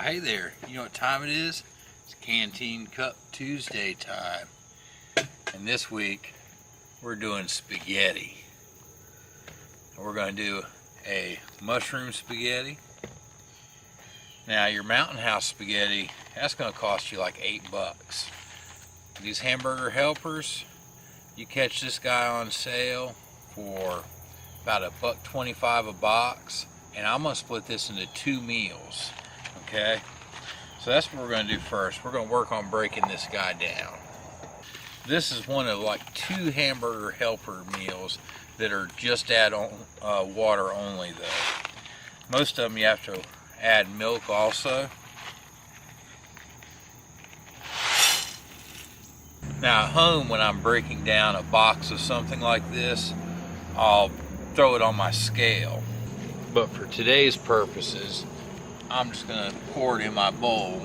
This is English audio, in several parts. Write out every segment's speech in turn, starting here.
hey there, you know what time it is? It's Canteen Cup Tuesday time. And this week, we're doing spaghetti. We're going to do a mushroom spaghetti. Now, your Mountain House spaghetti, that's going to cost you like $8. These Hamburger Helpers, you catch this guy on sale for about $1.25 a box. And I'm going to split this into 2 meals. Okay, so that's what we're going to do first. We're going to work on breaking this guy down. This is one of like 2 Hamburger Helper meals that are just add on, water only though. Most of them you have to add milk also. Now at home, when I'm breaking down a box of something like this, I'll throw it on my scale. But for today's purposes, I'm just going to pour it in my bowl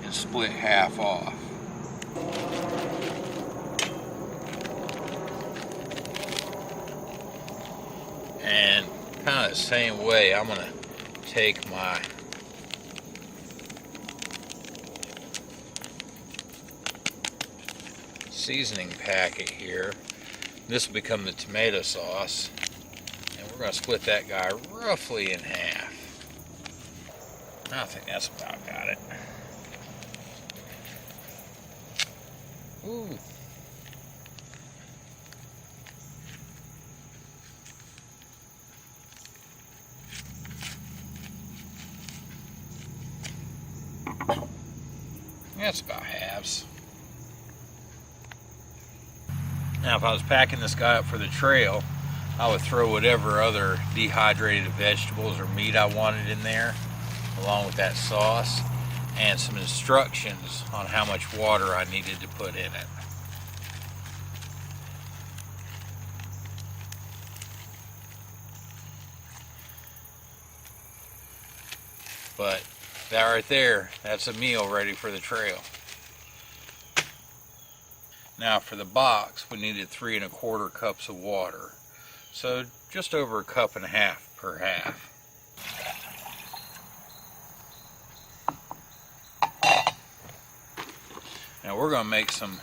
and split half off. And kind of the same way, I'm going to take my seasoning packet here. This will become the tomato sauce. And we're going to split that guy roughly in half. I think that's about got it. Ooh. That's about halves. Now, if I was packing this guy up for the trail, I would throw whatever other dehydrated vegetables or meat I wanted in there, along with that sauce, and some instructions on how much water I needed to put in it. But that right there, that's a meal ready for the trail. Now for the box, we needed 3 1/4 cups of water. So just over 1.5 cups per half. Now we're going to make some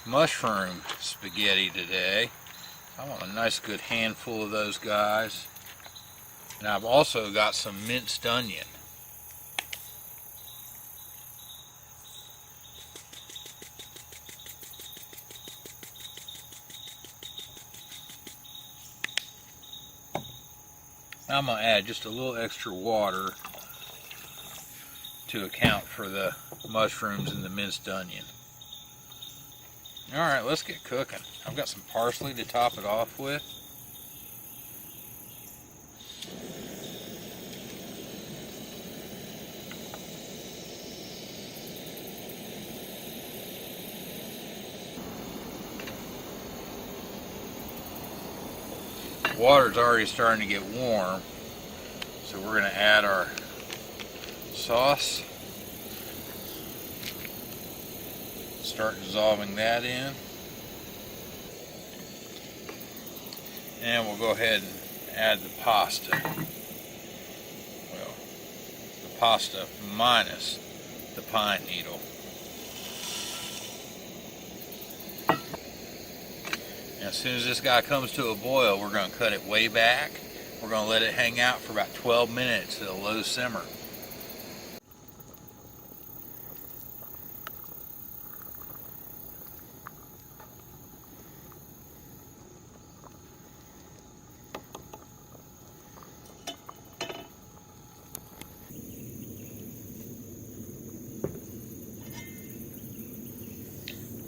mushroom spaghetti today. I want a nice good handful of those guys. And I've also got some minced onion. I'm going to add just a little extra water to account for the mushrooms and the minced onion. Alright, let's get cooking. I've got some parsley to top it off with. Water's already starting to get warm, so we're going to add our sauce. Start dissolving that in. And we'll go ahead and add the pasta. Well, the pasta minus the pine needle. And as soon as this guy comes to a boil, we're going to cut it way back. We're going to let it hang out for about 12 minutes at a low simmer.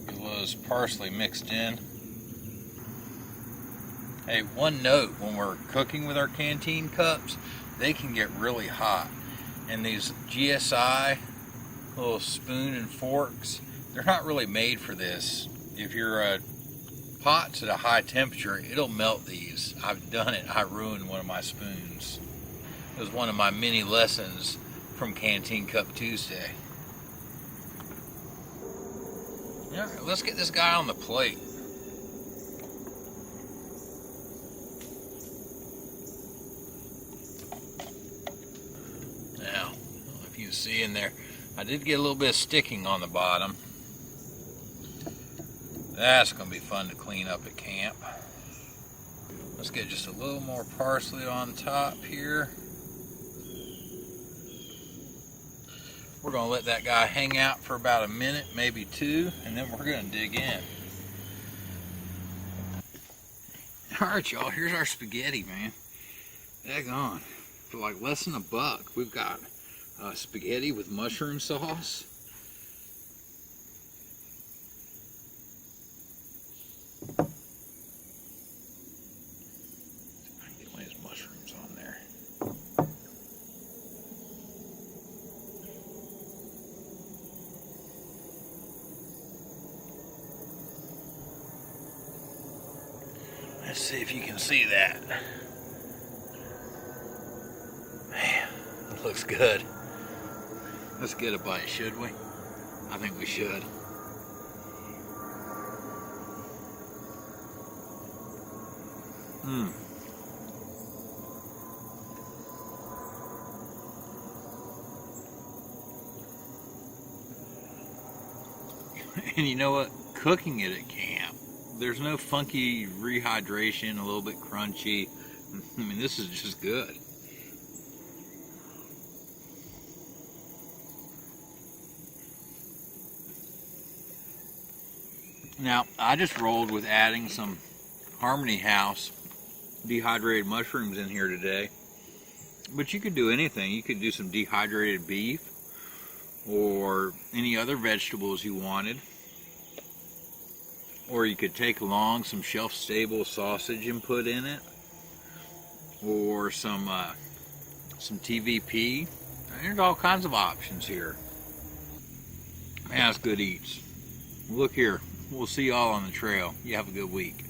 Get those parsley mixed in. Hey, one note, when we're cooking with our Canteen cups, they can get really hot. And these GSI little spoon and forks, they're not really made for this. If your pot's at a high temperature, it'll melt these. I've done it. I ruined one of my spoons. It was one of my many lessons from Canteen Cup Tuesday. Alright, let's get this guy on the plate. You can see in there, I did get a little bit of sticking on the bottom. That's going to be fun to clean up at camp. Let's get just a little more parsley on top here. We're going to let that guy hang out for about a minute, maybe two, and then we're going to dig in. Alright y'all, here's our spaghetti, man. Daggone. For like less than $1, we've got spaghetti with mushroom sauce. Get one of these mushrooms on there. Let's see if you can see that. Man, it looks good. Let's get a bite, should we? I think we should. And you know what? Cooking it at camp, there's no funky rehydration, a little bit crunchy. I mean, this is just good. Now, I just rolled with adding some Harmony House dehydrated mushrooms in here today. But you could do anything. You could do some dehydrated beef or any other vegetables you wanted. Or you could take along some shelf-stable sausage and put in it. Or some TVP. There's all kinds of options here. Man, that's good eats. Look here. We'll see y'all on the trail. You have a good week.